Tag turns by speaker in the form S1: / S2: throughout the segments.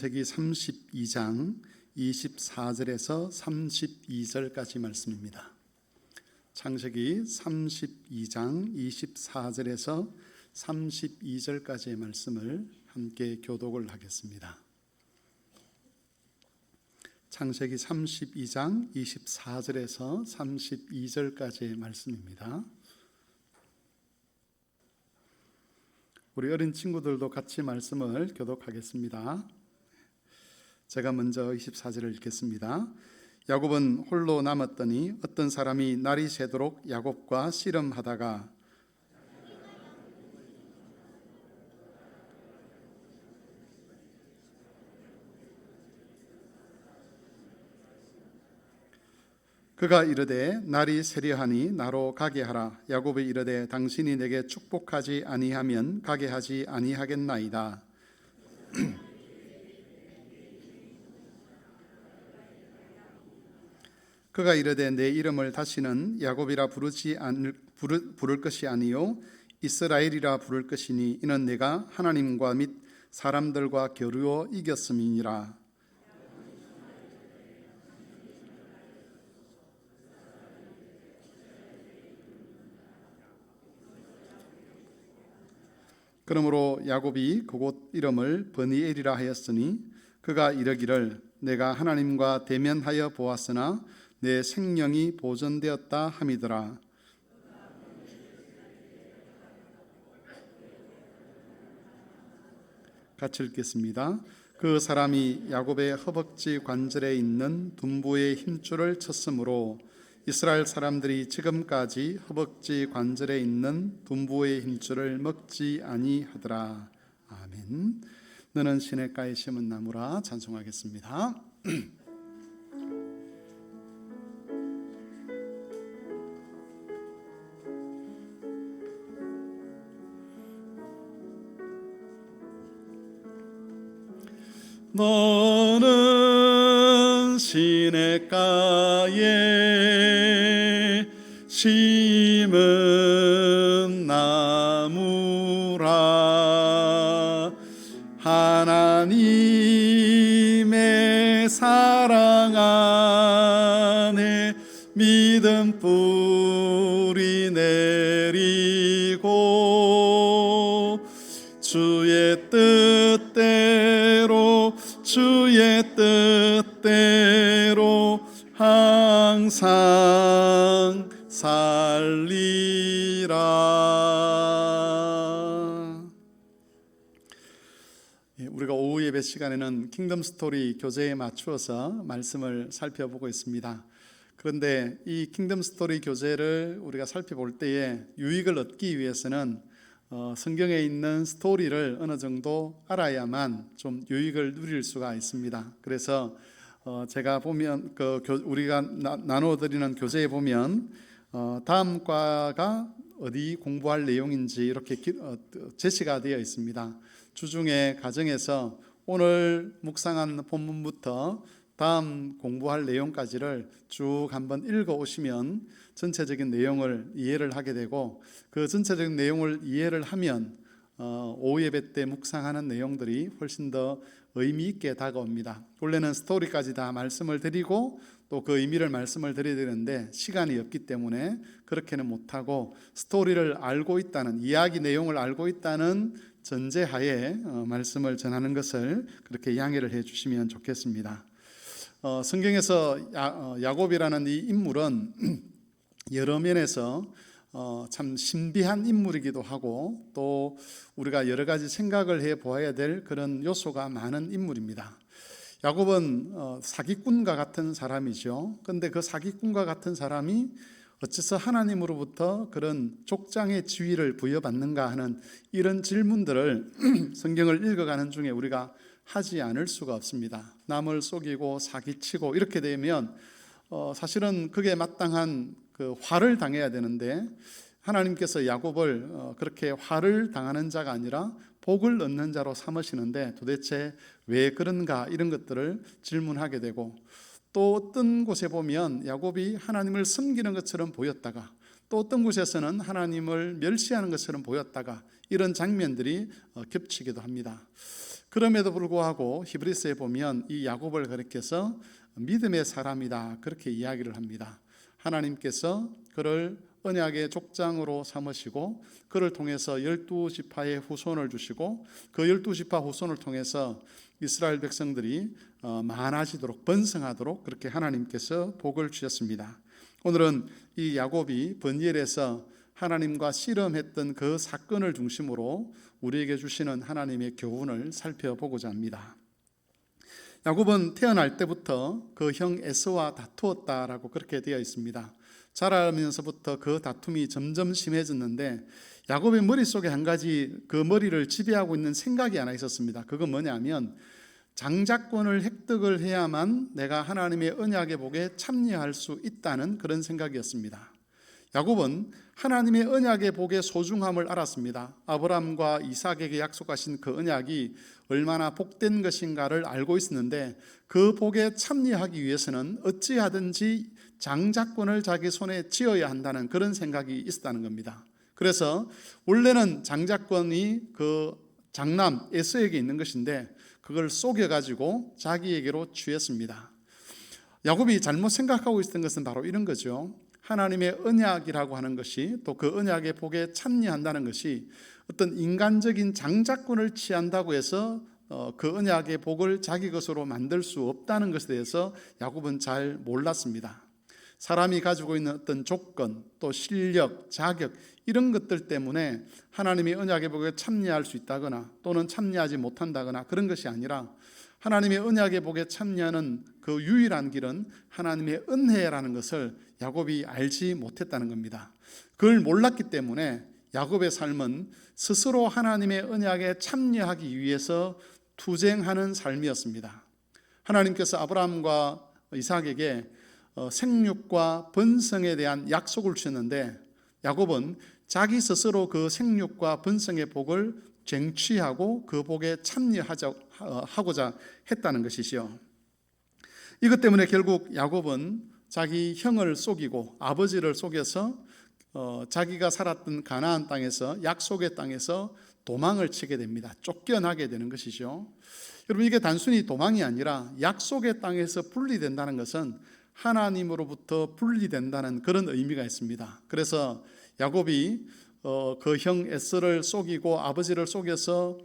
S1: 창세기 32장 24절에서 32절까지 말씀입니다. 창세기 32장 24절에서 32절까지의 말씀을 함께 교독을 하겠습니다. 창세기 32장 24절에서 32절까지의 말씀입니다. 우리 어린 친구들도 같이 말씀을 교독하겠습니다. 제가 먼저 24절을 읽겠습니다. 야곱은 홀로 남았더니 어떤 사람이 날이 새도록 야곱과 씨름하다가 그가 이르되 날이 새려하니 나로 가게 하라. 야곱이 이르되 당신이 내게 축복하지 아니하면 가게 하지 아니하겠나이다. 그가 이르되 내 이름을 다시는 야곱이라 부를 것이 아니요 이스라엘이라 부를 것이니 이는 내가 하나님과 및 사람들과 겨루어 이겼음이니라. 그러므로 야곱이 그곳 이름을 버니엘이라 하였으니 그가 이르기를 내가 하나님과 대면하여 보았으나 내 생명이 보존되었다 함이더라. 같이 읽겠습니다. 그 사람이 야곱의 허벅지 관절에 있는 둔부의 힘줄을 쳤으므로 이스라엘 사람들이 지금까지 허벅지 관절에 있는 둔부의 힘줄을 먹지 아니하더라. 아멘. 너는 시냇가에 심은 나무라. 찬송하겠습니다. 너는 시냇가에 심은 나무라. 하나님의 사랑 안에 믿음 뿌리 내리고 주의 뜻대로 항상 살리라. 우리가 오후 예배 시간에는 킹덤 스토리 교재에 맞추어서 말씀을 살펴보고 있습니다. 그런데 이 킹덤 스토리 교재를 우리가 살펴볼 때에 유익을 얻기 위해서는 성경에 있는 스토리를 어느 정도 알아야만 좀 유익을 누릴 수가 있습니다. 그래서 제가 보면 우리가 나누어 드리는 교재에 보면 다음 과가 어디 공부할 내용인지 이렇게 제시가 되어 있습니다. 주중에 가정에서 오늘 묵상한 본문부터 다음 공부할 내용까지를 쭉 한번 읽어 오시면 전체적인 내용을 이해를 하게 되고, 그 전체적인 내용을 이해를 하면 오후 예배 때 묵상하는 내용들이 훨씬 더 의미 있게 다가옵니다. 원래는 스토리까지 다 말씀을 드리고 또 그 의미를 말씀을 드려야 되는데 시간이 없기 때문에 그렇게는 못하고, 스토리를 알고 있다는, 이야기 내용을 알고 있다는 전제하에 말씀을 전하는 것을 그렇게 양해를 해 주시면 좋겠습니다. 성경에서 야곱이라는 이 인물은 여러 면에서 참 신비한 인물이기도 하고, 또 우리가 여러 가지 생각을 해 보아야 될 그런 요소가 많은 인물입니다. 야곱은 사기꾼과 같은 사람이죠. 그런데 그 사기꾼과 같은 사람이 어째서 하나님으로부터 그런 족장의 지위를 부여받는가 하는 이런 질문들을 성경을 읽어가는 중에 우리가 하지 않을 수가 없습니다. 남을 속이고 사기치고 이렇게 되면 사실은 그게 마땅한 그 화를 당해야 되는데, 하나님께서 야곱을 그렇게 화를 당하는 자가 아니라 복을 얻는 자로 삼으시는데 도대체 왜 그런가, 이런 것들을 질문하게 되고, 또 어떤 곳에 보면 야곱이 하나님을 섬기는 것처럼 보였다가 또 어떤 곳에서는 하나님을 멸시하는 것처럼 보였다가 이런 장면들이 겹치기도 합니다. 그럼에도 불구하고 히브리서에 보면 이 야곱을 가리켜서 믿음의 사람이다 그렇게 이야기를 합니다. 하나님께서 그를 언약의 족장으로 삼으시고 그를 통해서 12지파의 후손을 주시고 그 12지파 후손을 통해서 이스라엘 백성들이 많아지도록 번성하도록 그렇게 하나님께서 복을 주셨습니다. 오늘은 이 야곱이 번일에서 하나님과 씨름했던 그 사건을 중심으로 우리에게 주시는 하나님의 교훈을 살펴보고자 합니다. 야곱은 태어날 때부터 그 형 에서와 다투었다라고 그렇게 되어 있습니다. 자라면서부터 그 다툼이 점점 심해졌는데 야곱의 머릿속에 한 가지 그 머리를 지배하고 있는 생각이 하나 있었습니다. 그건 뭐냐면 장자권을 획득을 해야만 내가 하나님의 언약의 복에 참여할 수 있다는 그런 생각이었습니다. 야곱은 하나님의 언약의 복의 소중함을 알았습니다. 아브라함과 이삭에게 약속하신 그 언약이 얼마나 복된 것인가를 알고 있었는데 그 복에 참여하기 위해서는 어찌하든지 장자권을 자기 손에 쥐어야 한다는 그런 생각이 있었다는 겁니다. 그래서 원래는 장자권이 그 장남 에서에게 있는 것인데 그걸 속여가지고 자기에게로 취했습니다. 야곱이 잘못 생각하고 있었던 것은 바로 이런 거죠. 하나님의 언약이라고 하는 것이 또 그 언약의 복에 참여한다는 것이 어떤 인간적인 장자권을 취한다고 해서 그 언약의 복을 자기 것으로 만들 수 없다는 것에 대해서 야곱은 잘 몰랐습니다. 사람이 가지고 있는 어떤 조건, 또 실력, 자격 이런 것들 때문에 하나님의 언약의 복에 참여할 수 있다거나 또는 참여하지 못한다거나 그런 것이 아니라 하나님의 언약의 복에 참여하는 그 유일한 길은 하나님의 은혜라는 것을 야곱이 알지 못했다는 겁니다. 그걸 몰랐기 때문에 야곱의 삶은 스스로 하나님의 언약에 참여하기 위해서 투쟁하는 삶이었습니다. 하나님께서 아브라함과 이삭에게 생육과 번성에 대한 약속을 주셨는데 야곱은 자기 스스로 그 생육과 번성의 복을 쟁취하고 그 복에 참여하고자 했다는 것이지요. 이것 때문에 결국 야곱은 자기 형을 속이고 아버지를 속여서 자기가 살았던 가나안 땅에서 약속의 땅에서 도망을 치게 됩니다. 쫓겨나게 되는 것이죠. 여러분 이게 단순히 도망이 아니라 약속의 땅에서 분리된다는 것은 하나님으로부터 분리된다는 그런 의미가 있습니다. 그래서 야곱이 그 형 에서를 속이고 아버지를 속여서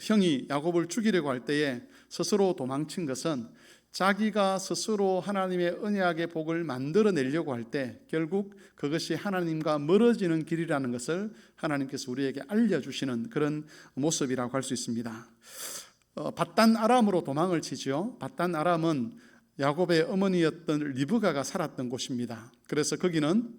S1: 형이 야곱을 죽이려고 할 때에 스스로 도망친 것은 자기가 스스로 하나님의 언약의 복을 만들어내려고 할 때 결국 그것이 하나님과 멀어지는 길이라는 것을 하나님께서 우리에게 알려주시는 그런 모습이라고 할 수 있습니다. 밧단 아람으로 도망을 치죠. 밧단 아람은 야곱의 어머니였던 리브가가 살았던 곳입니다. 그래서 거기는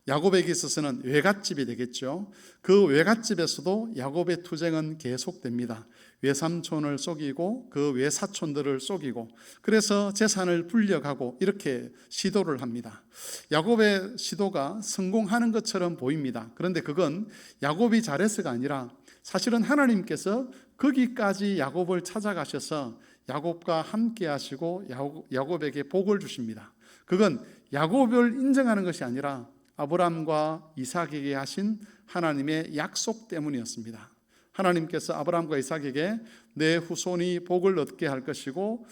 S1: 야곱에게 있어서는 외갓집이 되겠죠. 그 외갓집에서도 야곱의 투쟁은 계속됩니다. 외삼촌을 속이고 그 외사촌들을 속이고 그래서 재산을 불려가고 이렇게 시도를 합니다. 야곱의 시도가 성공하는 것처럼 보입니다. 그런데 그건 야곱이 잘해서가 아니라 사실은 하나님께서 거기까지 야곱을 찾아가셔서 야곱과 함께 하시고 야곱에게 복을 주십니다. 그건 야곱을 인정하는 것이 아니라 아브라함과 이삭에게 하신 하나님의 약속 때문이었습니다. 하나님께서 아브라함과 이삭에게 내 후손이 복을 얻게 할 것이고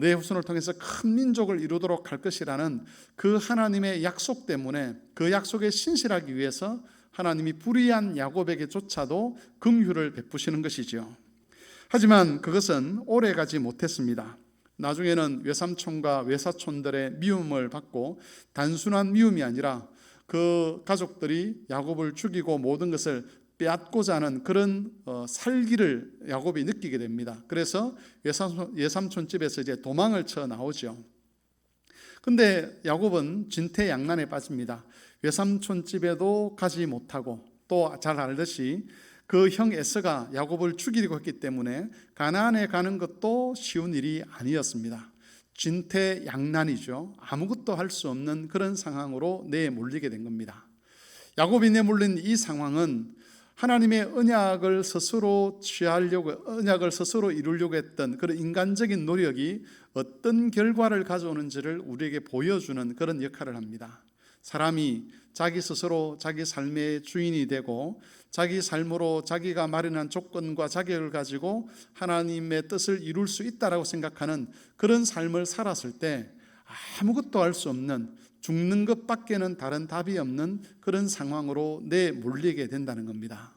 S1: 내 후손을 통해서 큰 민족을 이루도록 할 것이라는 그 하나님의 약속 때문에 그 약속에 신실하기 위해서 하나님이 불의한 야곱에게조차도 긍휼을 베푸시는 것이죠. 하지만 그것은 오래가지 못했습니다. 나중에는 외삼촌과 외사촌들의 미움을 받고 단순한 미움이 아니라 그 가족들이 야곱을 죽이고 모든 것을 빼앗고자 하는 그런 살기를 야곱이 느끼게 됩니다. 그래서 외삼촌 집에서 이제 도망을 쳐 나오죠. 근데 야곱은 진퇴양난에 빠집니다. 외삼촌 집에도 가지 못하고 또 잘 알듯이 그 형 에서가 야곱을 죽이려고 했기 때문에 가나안에 가는 것도 쉬운 일이 아니었습니다. 진퇴양난이죠. 아무것도 할 수 없는 그런 상황으로 내몰리게 된 겁니다. 야곱이 내몰린 이 상황은 하나님의 언약을 스스로 취하려고, 언약을 스스로 이루려고 했던 그런 인간적인 노력이 어떤 결과를 가져오는지를 우리에게 보여주는 그런 역할을 합니다. 사람이 자기 스스로 자기 삶의 주인이 되고 자기 삶으로 자기가 마련한 조건과 자격을 가지고 하나님의 뜻을 이룰 수 있다라고 생각하는 그런 삶을 살았을 때 아무것도 할 수 없는, 죽는 것밖에는 다른 답이 없는 그런 상황으로 내몰리게 된다는 겁니다.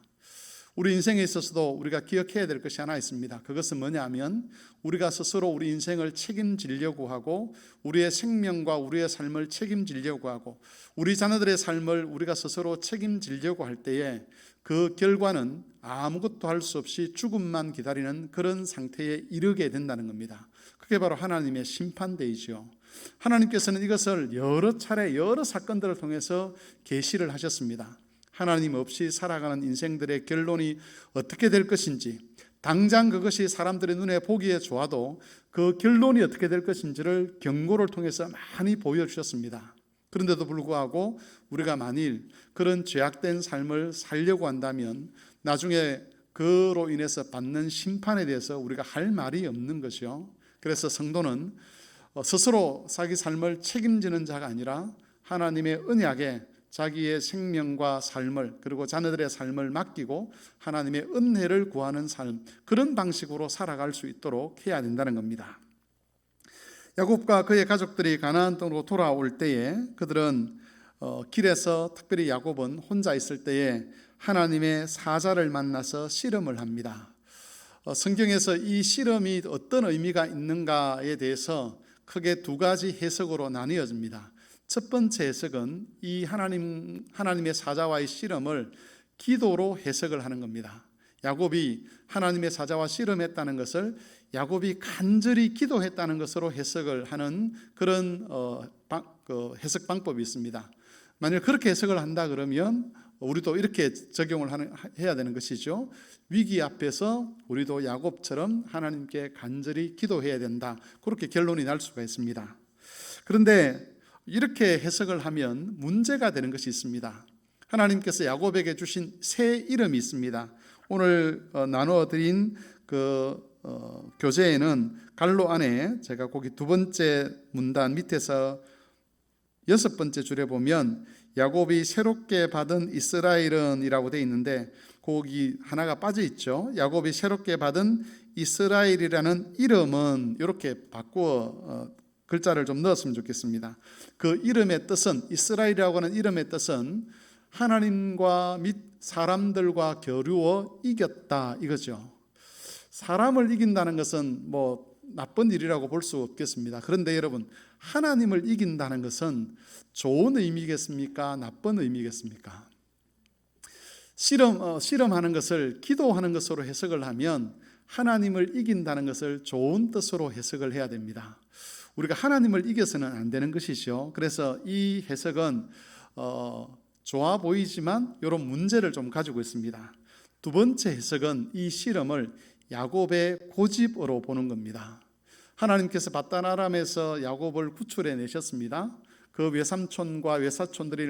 S1: 우리 인생에 있어서도 우리가 기억해야 될 것이 하나 있습니다. 그것은 뭐냐면 우리가 스스로 우리 인생을 책임지려고 하고 우리의 생명과 우리의 삶을 책임지려고 하고 우리 자녀들의 삶을 우리가 스스로 책임지려고 할 때에 그 결과는 아무것도 할 수 없이 죽음만 기다리는 그런 상태에 이르게 된다는 겁니다. 그게 바로 하나님의 심판대이죠. 하나님께서는 이것을 여러 차례 여러 사건들을 통해서 계시를 하셨습니다. 하나님 없이 살아가는 인생들의 결론이 어떻게 될 것인지, 당장 그것이 사람들의 눈에 보기에 좋아도 그 결론이 어떻게 될 것인지를 경고를 통해서 많이 보여주셨습니다. 그런데도 불구하고 우리가 만일 그런 죄악된 삶을 살려고 한다면 나중에 그로 인해서 받는 심판에 대해서 우리가 할 말이 없는 것이요. 그래서 성도는 스스로 자기 삶을 책임지는 자가 아니라 하나님의 언약에 자기의 생명과 삶을 그리고 자녀들의 삶을 맡기고 하나님의 은혜를 구하는 삶, 그런 방식으로 살아갈 수 있도록 해야 된다는 겁니다. 야곱과 그의 가족들이 가나안 땅으로 돌아올 때에 그들은 길에서, 특별히 야곱은 혼자 있을 때에 하나님의 사자를 만나서 씨름을 합니다. 성경에서 이 씨름이 어떤 의미가 있는가에 대해서 크게 두 가지 해석으로 나뉘어집니다. 첫 번째 해석은 이 하나님의 사자와의 씨름을 기도로 해석을 하는 겁니다. 야곱이 하나님의 사자와 씨름했다는 것을 야곱이 간절히 기도했다는 것으로 해석을 하는 그런 해석 방법이 있습니다. 만약 그렇게 해석을 한다 그러면 우리도 이렇게 적용을 해야 되는 것이죠. 위기 앞에서 우리도 야곱처럼 하나님께 간절히 기도해야 된다, 그렇게 결론이 날 수가 있습니다. 그런데 이렇게 해석을 하면 문제가 되는 것이 있습니다. 하나님께서 야곱에게 주신 새 이름이 있습니다. 오늘 나누어드린 교재에는 갈로 안에 제가 거기 두 번째 문단 밑에서 여섯 번째 줄에 보면 야곱이 새롭게 받은 이스라엘은 이라고 되어 있는데 거기 하나가 빠져 있죠. 야곱이 새롭게 받은 이스라엘이라는 이름은 이렇게 바꾸어 글자를 좀 넣었으면 좋겠습니다. 그 이름의 뜻은, 이스라엘이라고 하는 이름의 뜻은 하나님과 및 사람들과 겨루어 이겼다 이거죠. 사람을 이긴다는 것은 나쁜 일이라고 볼 수 없겠습니다. 그런데 여러분, 하나님을 이긴다는 것은 좋은 의미겠습니까? 나쁜 의미겠습니까? 씨름하는 것을 기도하는 것으로 해석을 하면 하나님을 이긴다는 것을 좋은 뜻으로 해석을 해야 됩니다. 우리가 하나님을 이겨서는 안 되는 것이죠. 그래서 이 해석은 좋아 보이지만 이런 문제를 좀 가지고 있습니다. 두 번째 해석은 이 씨름을 야곱의 고집으로 보는 겁니다. 하나님께서 밧단 아람에서 야곱을 구출해 내셨습니다. 그 외삼촌과 외사촌들이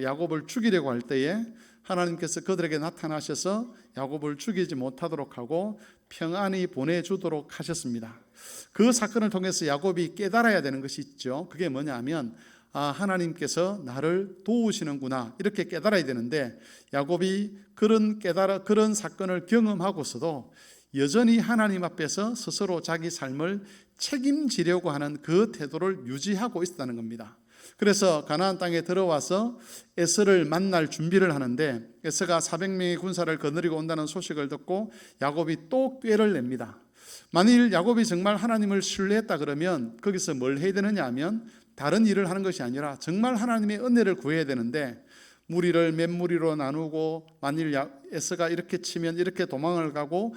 S1: 야곱을 죽이려고 할 때에 하나님께서 그들에게 나타나셔서 야곱을 죽이지 못하도록 하고 평안히 보내주도록 하셨습니다. 그 사건을 통해서 야곱이 깨달아야 되는 것이 있죠. 그게 뭐냐면 하나님께서 나를 도우시는구나, 이렇게 깨달아야 되는데 야곱이 그런 사건을 경험하고서도 여전히 하나님 앞에서 스스로 자기 삶을 책임지려고 하는 그 태도를 유지하고 있었다는 겁니다. 그래서 가나안 땅에 들어와서 에서를 만날 준비를 하는데 에서가 400명의 군사를 거느리고 온다는 소식을 듣고 야곱이 또 꾀를 냅니다. 만일 야곱이 정말 하나님을 신뢰했다 그러면 거기서 뭘 해야 되느냐 하면 다른 일을 하는 것이 아니라 정말 하나님의 은혜를 구해야 되는데 무리를 몇 무리로 나누고 만일 에서가 이렇게 치면 이렇게 도망을 가고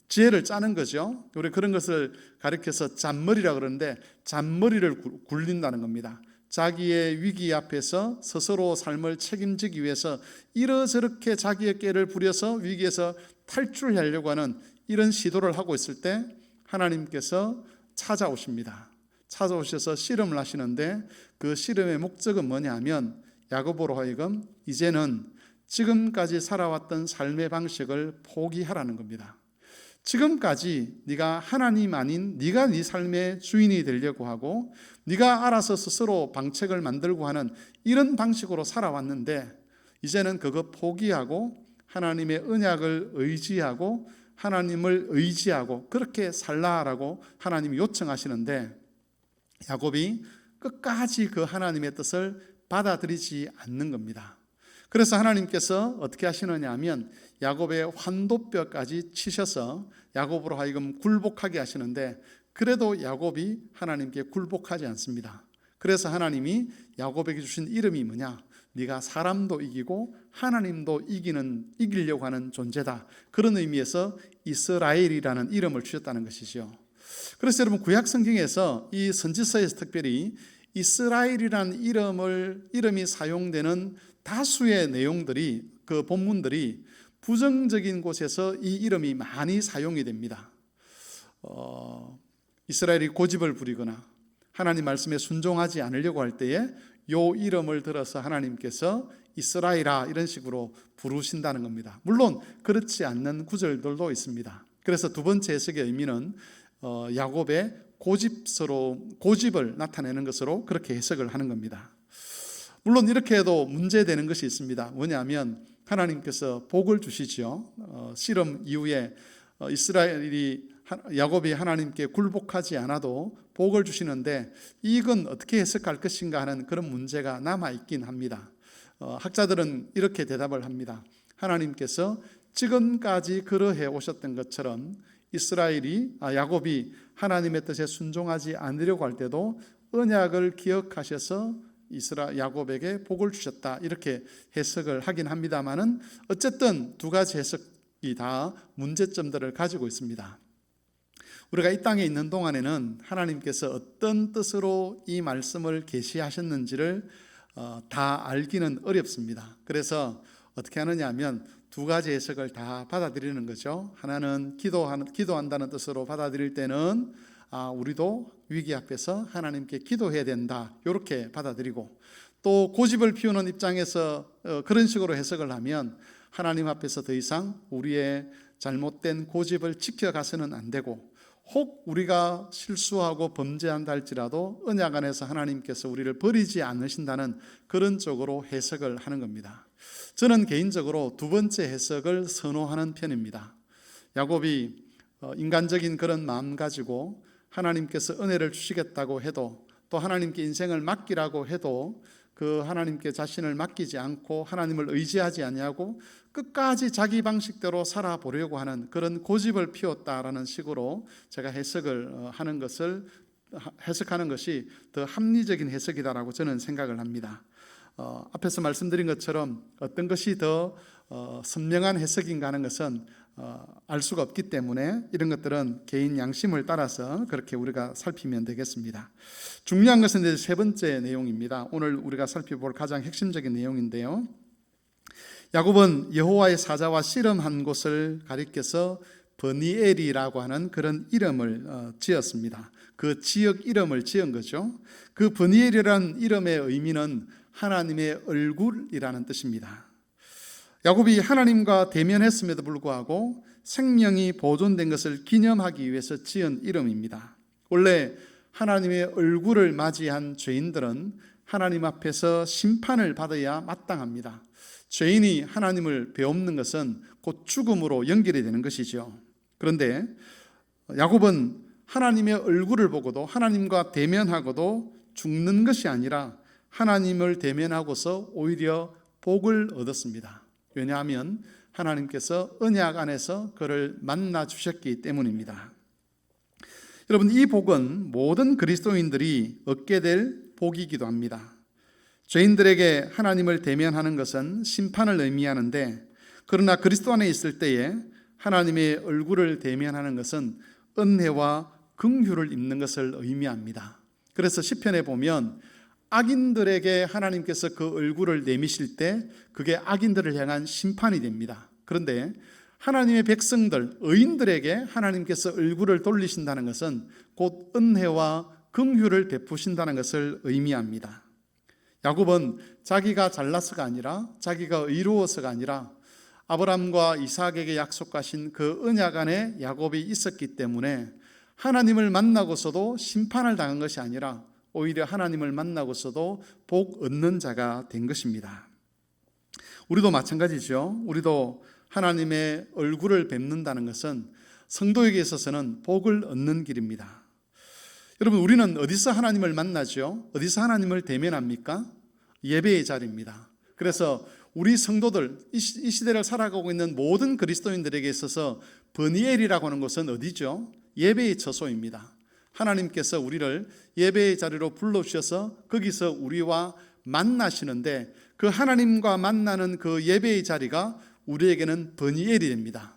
S1: 지혜를 짜는 거죠. 우리 그런 것을 가리켜서 잔머리라 그러는데 잔머리를 굴린다는 겁니다. 자기의 위기 앞에서 스스로 삶을 책임지기 위해서 이러저렇게 자기의 꾀를 부려서 위기에서 탈출하려고 하는 이런 시도를 하고 있을 때 하나님께서 찾아오십니다. 찾아오셔서 씨름을 하시는데 그 씨름의 목적은 뭐냐면 야곱으로 하여금 이제는 지금까지 살아왔던 삶의 방식을 포기하라는 겁니다. 지금까지 네가 하나님 아닌 네가 네 삶의 주인이 되려고 하고 네가 알아서 스스로 방책을 만들고 하는 이런 방식으로 살아왔는데 이제는 그거 포기하고 하나님의 언약을 의지하고 하나님을 의지하고 그렇게 살라라고 하나님이 요청하시는데 야곱이 끝까지 그 하나님의 뜻을 받아들이지 않는 겁니다. 그래서 하나님께서 어떻게 하시느냐 하면 야곱의 환도뼈까지 치셔서 야곱으로 하여금 굴복하게 하시는데 그래도 야곱이 하나님께 굴복하지 않습니다. 그래서 하나님이 야곱에게 주신 이름이 뭐냐? 네가 사람도 이기고 하나님도 이기려고 하는 존재다. 그런 의미에서 이스라엘이라는 이름을 주셨다는 것이죠. 그래서 여러분 구약 성경에서 이 선지서에서 특별히 이스라엘이라는 이름이 사용되는 다수의 내용들이 그 본문들이 부정적인 곳에서 이 이름이 많이 사용이 됩니다. 이스라엘이 고집을 부리거나 하나님 말씀에 순종하지 않으려고 할 때에 요 이름을 들어서 하나님께서 이스라엘아 이런 식으로 부르신다는 겁니다. 물론 그렇지 않는 구절들도 있습니다. 그래서 두 번째 해석의 의미는 야곱의 고집을 나타내는 것으로 그렇게 해석을 하는 겁니다. 물론 이렇게 해도 문제되는 것이 있습니다. 뭐냐면 하나님께서 복을 주시죠. 씨름 이후에 야곱이 하나님께 굴복하지 않아도 복을 주시는데 이건 어떻게 해석할 것인가 하는 그런 문제가 남아있긴 합니다. 학자들은 이렇게 대답을 합니다. 하나님께서 지금까지 그러해 오셨던 것처럼 야곱이 하나님의 뜻에 순종하지 않으려고 할 때도 언약을 기억하셔서 야곱에게 복을 주셨다 이렇게 해석을 하긴 합니다만은 어쨌든 두 가지 해석이 다 문제점들을 가지고 있습니다. 우리가 이 땅에 있는 동안에는 하나님께서 어떤 뜻으로 이 말씀을 계시하셨는지를 다 알기는 어렵습니다. 그래서 어떻게 하느냐 하면 두 가지 해석을 다 받아들이는 거죠. 하나는 기도한다는 뜻으로 받아들일 때는 우리도 위기 앞에서 하나님께 기도해야 된다 이렇게 받아들이고 또 고집을 피우는 입장에서 그런 식으로 해석을 하면 하나님 앞에서 더 이상 우리의 잘못된 고집을 지켜가서는 안 되고 혹 우리가 실수하고 범죄한다 할지라도 언약 안에서 하나님께서 우리를 버리지 않으신다는 그런 쪽으로 해석을 하는 겁니다. 저는 개인적으로 두 번째 해석을 선호하는 편입니다. 야곱이 인간적인 그런 마음 가지고 하나님께서 은혜를 주시겠다고 해도 또 하나님께 인생을 맡기라고 해도 그 하나님께 자신을 맡기지 않고 하나님을 의지하지 아니하고 끝까지 자기 방식대로 살아보려고 하는 그런 고집을 피웠다라는 식으로 제가 해석하는 것이 더 합리적인 해석이다라고 저는 생각을 합니다. 앞에서 말씀드린 것처럼 어떤 것이 더 선명한 해석인가 하는 것은 알 수가 없기 때문에 이런 것들은 개인 양심을 따라서 그렇게 우리가 살피면 되겠습니다. 중요한 것은 이제 세 번째 내용입니다. 오늘 우리가 살펴볼 가장 핵심적인 내용인데요. 야곱은 여호와의 사자와 씨름한 곳을 가리켜서 버니엘이라고 하는 그런 이름을 지었습니다. 그 지역 이름을 지은 거죠. 그 버니엘이라는 이름의 의미는 하나님의 얼굴이라는 뜻입니다. 야곱이 하나님과 대면했음에도 불구하고 생명이 보존된 것을 기념하기 위해서 지은 이름입니다. 원래 하나님의 얼굴을 맞이한 죄인들은 하나님 앞에서 심판을 받아야 마땅합니다. 죄인이 하나님을 배엎는 것은 곧 죽음으로 연결이 되는 것이죠. 그런데 야곱은 하나님의 얼굴을 보고도 하나님과 대면하고도 죽는 것이 아니라 하나님을 대면하고서 오히려 복을 얻었습니다. 왜냐하면 하나님께서 언약 안에서 그를 만나 주셨기 때문입니다. 여러분, 이 복은 모든 그리스도인들이 얻게 될 복이기도 합니다. 죄인들에게 하나님을 대면하는 것은 심판을 의미하는데 그러나 그리스도 안에 있을 때에 하나님의 얼굴을 대면하는 것은 은혜와 긍휼을 입는 것을 의미합니다. 그래서 시편에 보면 악인들에게 하나님께서 그 얼굴을 내미실 때 그게 악인들을 향한 심판이 됩니다. 그런데 하나님의 백성들, 의인들에게 하나님께서 얼굴을 돌리신다는 것은 곧 은혜와 긍휼을 베푸신다는 것을 의미합니다. 야곱은 자기가 잘나서가 아니라 자기가 의로워서가 아니라 아브라함과 이삭에게 약속하신 그 언약 안에 야곱이 있었기 때문에 하나님을 만나고서도 심판을 당한 것이 아니라 오히려 하나님을 만나고서도 복 얻는 자가 된 것입니다. 우리도 마찬가지죠. 우리도 하나님의 얼굴을 뵙는다는 것은 성도에게 있어서는 복을 얻는 길입니다. 여러분, 우리는 어디서 하나님을 만나죠? 어디서 하나님을 대면합니까? 예배의 자리입니다. 그래서 우리 성도들, 이 시대를 살아가고 있는 모든 그리스도인들에게 있어서 브니엘이라고 하는 곳은 어디죠? 예배의 처소입니다. 하나님께서 우리를 예배의 자리로 불러주셔서 거기서 우리와 만나시는데, 그 하나님과 만나는 그 예배의 자리가 우리에게는 브니엘이 됩니다.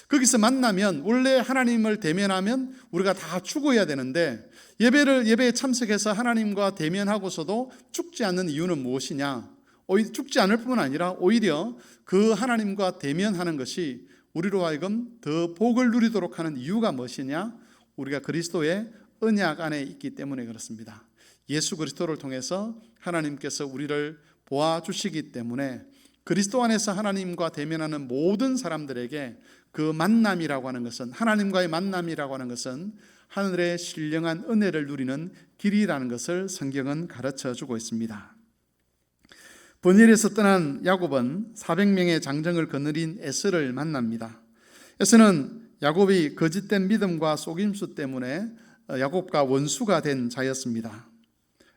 S1: 거기서 만나면, 원래 하나님을 대면하면 우리가 다 죽어야 되는데, 예배에 참석해서 하나님과 대면하고서도 죽지 않는 이유는 무엇이냐? 죽지 않을 뿐만 아니라 오히려 그 하나님과 대면하는 것이 우리로 하여금 더 복을 누리도록 하는 이유가 무엇이냐? 우리가 그리스도의 언약 안에 있기 때문에 그렇습니다. 예수 그리스도를 통해서 하나님께서 우리를 보아주시기 때문에 그리스도 안에서 하나님과 대면하는 모든 사람들에게 그 만남이라고 하는 것은, 하나님과의 만남이라고 하는 것은 하늘의 신령한 은혜를 누리는 길이라는 것을 성경은 가르쳐 주고 있습니다. 브니엘에서 떠난 야곱은 400명의 장정을 거느린 에서를 만납니다. 에서는 야곱이 거짓된 믿음과 속임수 때문에 야곱과 원수가 된 자였습니다.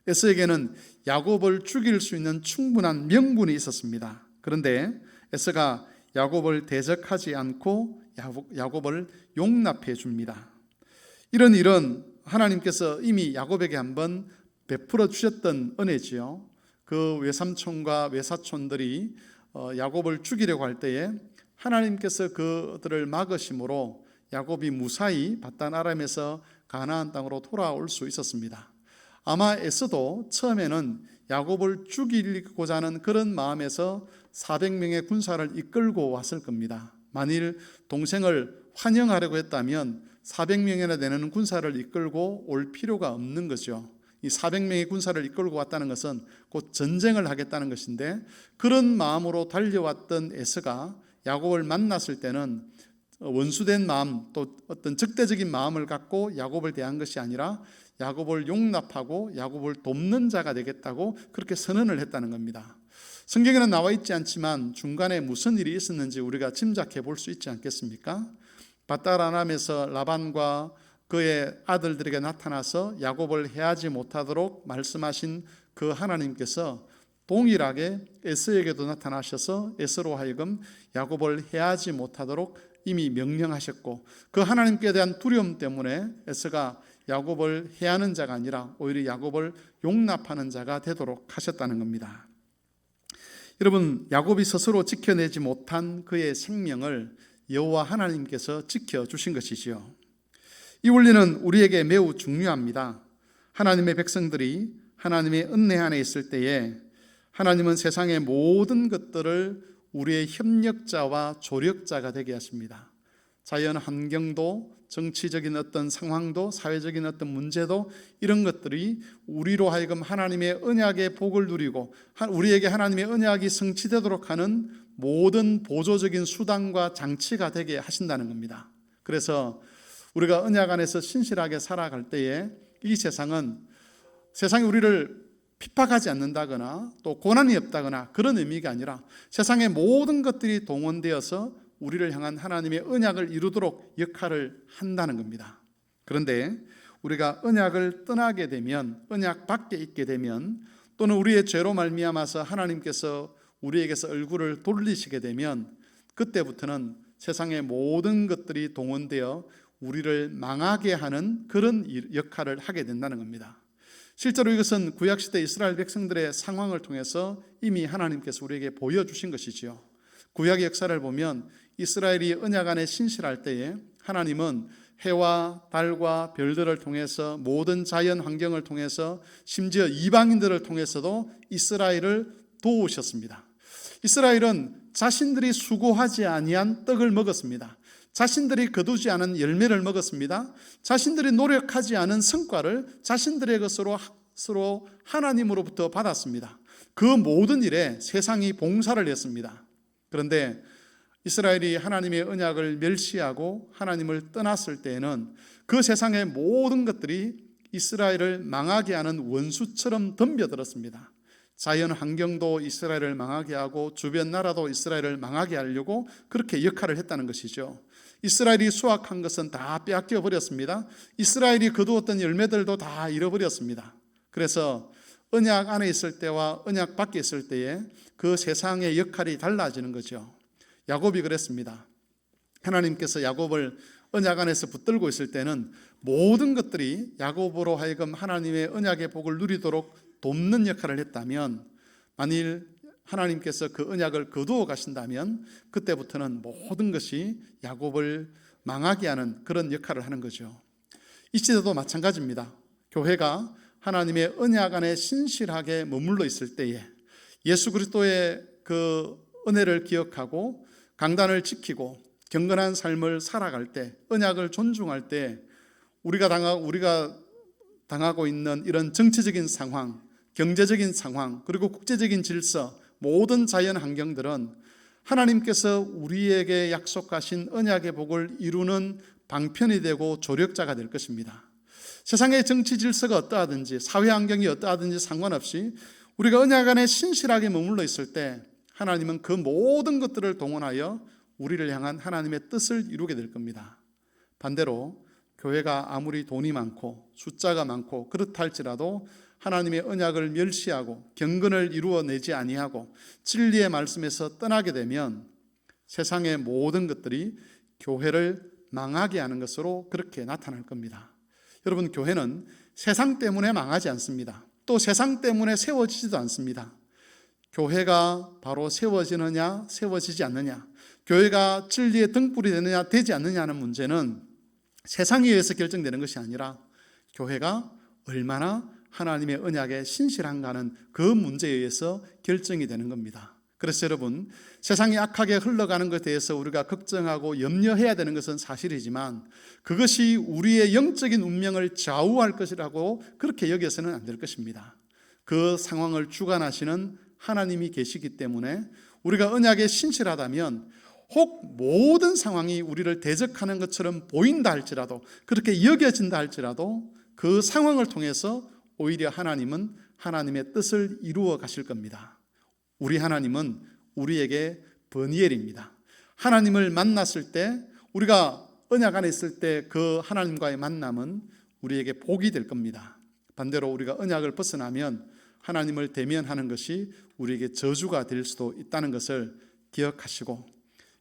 S1: 에서에게는 야곱을 죽일 수 있는 충분한 명분이 있었습니다. 그런데 에서가 야곱을 대적하지 않고 야곱을 용납해 줍니다. 이런 일은 하나님께서 이미 야곱에게 한번 베풀어 주셨던 은혜지요. 그 외삼촌과 외사촌들이 야곱을 죽이려고 할 때에 하나님께서 그들을 막으심으로 야곱이 무사히 밧단 아람에서 가나안 땅으로 돌아올 수 있었습니다. 아마 에서도 처음에는 야곱을 죽이고자 하는 그런 마음에서 400명의 군사를 이끌고 왔을 겁니다. 만일 동생을 환영하려고 했다면 400명이나 되는 군사를 이끌고 올 필요가 없는 거죠. 이 400명의 군사를 이끌고 왔다는 것은 곧 전쟁을 하겠다는 것인데, 그런 마음으로 달려왔던 에서가 야곱을 만났을 때는 원수된 마음, 또 어떤 적대적인 마음을 갖고 야곱을 대한 것이 아니라 야곱을 용납하고 야곱을 돕는 자가 되겠다고 그렇게 선언을 했다는 겁니다. 성경에는 나와 있지 않지만 중간에 무슨 일이 있었는지 우리가 짐작해 볼 수 있지 않겠습니까? 밧단 아람에서 라반과 그의 아들들에게 나타나서 야곱을 해하지 못하도록 말씀하신 그 하나님께서 동일하게 에서에게도 나타나셔서 에서로 하여금 야곱을 해하지 못하도록 이미 명령하셨고, 그 하나님께 대한 두려움 때문에 에서가 야곱을 해하는 자가 아니라 오히려 야곱을 용납하는 자가 되도록 하셨다는 겁니다. 여러분, 야곱이 스스로 지켜내지 못한 그의 생명을 여호와 하나님께서 지켜주신 것이지요. 이 원리는 우리에게 매우 중요합니다. 하나님의 백성들이 하나님의 은혜 안에 있을 때에 하나님은 세상의 모든 것들을 우리의 협력자와 조력자가 되게 하십니다. 자연 환경도, 정치적인 어떤 상황도, 사회적인 어떤 문제도, 이런 것들이 우리로 하여금 하나님의 언약의 복을 누리고 우리에게 하나님의 언약이 성취되도록 하는 모든 보조적인 수단과 장치가 되게 하신다는 겁니다. 그래서 우리가 언약 안에서 신실하게 살아갈 때에 이 세상이 우리를 핍박하지 않는다거나 또 고난이 없다거나 그런 의미가 아니라 세상의 모든 것들이 동원되어서 우리를 향한 하나님의 언약을 이루도록 역할을 한다는 겁니다. 그런데 우리가 언약을 떠나게 되면, 언약 밖에 있게 되면, 또는 우리의 죄로 말미암아서 하나님께서 우리에게서 얼굴을 돌리시게 되면, 그때부터는 세상의 모든 것들이 동원되어 우리를 망하게 하는 그런 역할을 하게 된다는 겁니다. 실제로 이것은 구약시대 이스라엘 백성들의 상황을 통해서 이미 하나님께서 우리에게 보여주신 것이지요. 구약의 역사를 보면 이스라엘이 언약 안에 신실할 때에 하나님은 해와 달과 별들을 통해서, 모든 자연 환경을 통해서, 심지어 이방인들을 통해서도 이스라엘을 도우셨습니다. 이스라엘은 자신들이 수고하지 아니한 떡을 먹었습니다. 자신들이 거두지 않은 열매를 먹었습니다. 자신들이 노력하지 않은 성과를 자신들의 것으로 하나님으로부터 받았습니다. 그 모든 일에 세상이 봉사를 했습니다. 그런데 이스라엘이 하나님의 언약을 멸시하고 하나님을 떠났을 때에는 그 세상의 모든 것들이 이스라엘을 망하게 하는 원수처럼 덤벼들었습니다. 자연 환경도 이스라엘을 망하게 하고 주변 나라도 이스라엘을 망하게 하려고 그렇게 역할을 했다는 것이죠. 이스라엘이 수확한 것은 다 빼앗겨 버렸습니다. 이스라엘이 거두었던 열매들도 다 잃어버렸습니다. 그래서 언약 안에 있을 때와 언약 밖에 있을 때에 그 세상의 역할이 달라지는 거죠. 야곱이 그랬습니다. 하나님께서 야곱을 언약 안에서 붙들고 있을 때는 모든 것들이 야곱으로 하여금 하나님의 언약의 복을 누리도록 돕는 역할을 했다면, 만일 하나님께서 그 언약을 거두어 가신다면 그때부터는 모든 것이 야곱을 망하게 하는 그런 역할을 하는 거죠. 이 시대도 마찬가지입니다. 교회가 하나님의 언약 안에 신실하게 머물러 있을 때에 예수 그리스도의 그 은혜를 기억하고 강단을 지키고 경건한 삶을 살아갈 때, 언약을 존중할 때 우리가 당하고 있는 이런 정치적인 상황, 경제적인 상황, 그리고 국제적인 질서, 모든 자연 환경들은 하나님께서 우리에게 약속하신 언약의 복을 이루는 방편이 되고 조력자가 될 것입니다. 세상의 정치 질서가 어떠하든지 사회 환경이 어떠하든지 상관없이 우리가 언약 안에 신실하게 머물러 있을 때 하나님은 그 모든 것들을 동원하여 우리를 향한 하나님의 뜻을 이루게 될 겁니다. 반대로 교회가 아무리 돈이 많고 숫자가 많고 그렇다 할지라도 하나님의 언약을 멸시하고 경건을 이루어내지 아니하고 진리의 말씀에서 떠나게 되면 세상의 모든 것들이 교회를 망하게 하는 것으로 그렇게 나타날 겁니다. 여러분, 교회는 세상 때문에 망하지 않습니다. 또 세상 때문에 세워지지도 않습니다. 교회가 바로 세워지느냐 세워지지 않느냐, 교회가 진리의 등불이 되느냐 되지 않느냐 하는 문제는 세상에 의해서 결정되는 것이 아니라 교회가 얼마나 하나님의 언약에 신실한가 하는 그 문제에 의해서 결정이 되는 겁니다. 그래서 여러분, 세상이 악하게 흘러가는 것에 대해서 우리가 걱정하고 염려해야 되는 것은 사실이지만 그것이 우리의 영적인 운명을 좌우할 것이라고 그렇게 여겨서는 안 될 것입니다. 그 상황을 주관하시는 하나님이 계시기 때문에 우리가 언약에 신실하다면 혹 모든 상황이 우리를 대적하는 것처럼 보인다 할지라도, 그렇게 여겨진다 할지라도 그 상황을 통해서 오히려 하나님은 하나님의 뜻을 이루어 가실 겁니다. 우리 하나님은 우리에게 버니엘입니다. 하나님을 만났을 때, 우리가 언약 안에 있을 때 그 하나님과의 만남은 우리에게 복이 될 겁니다. 반대로 우리가 언약을 벗어나면 하나님을 대면하는 것이 우리에게 저주가 될 수도 있다는 것을 기억하시고,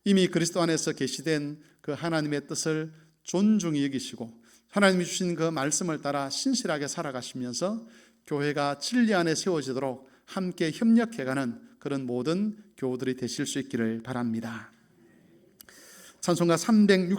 S1: 이미 그리스도 안에서 계시된 그 하나님의 뜻을 존중히 여기시고 하나님이 주신 그 말씀을 따라 신실하게 살아가시면서 교회가 진리 안에 세워지도록 함께 협력해가는 그런 모든 교우들이 되실 수 있기를 바랍니다. 찬송가 360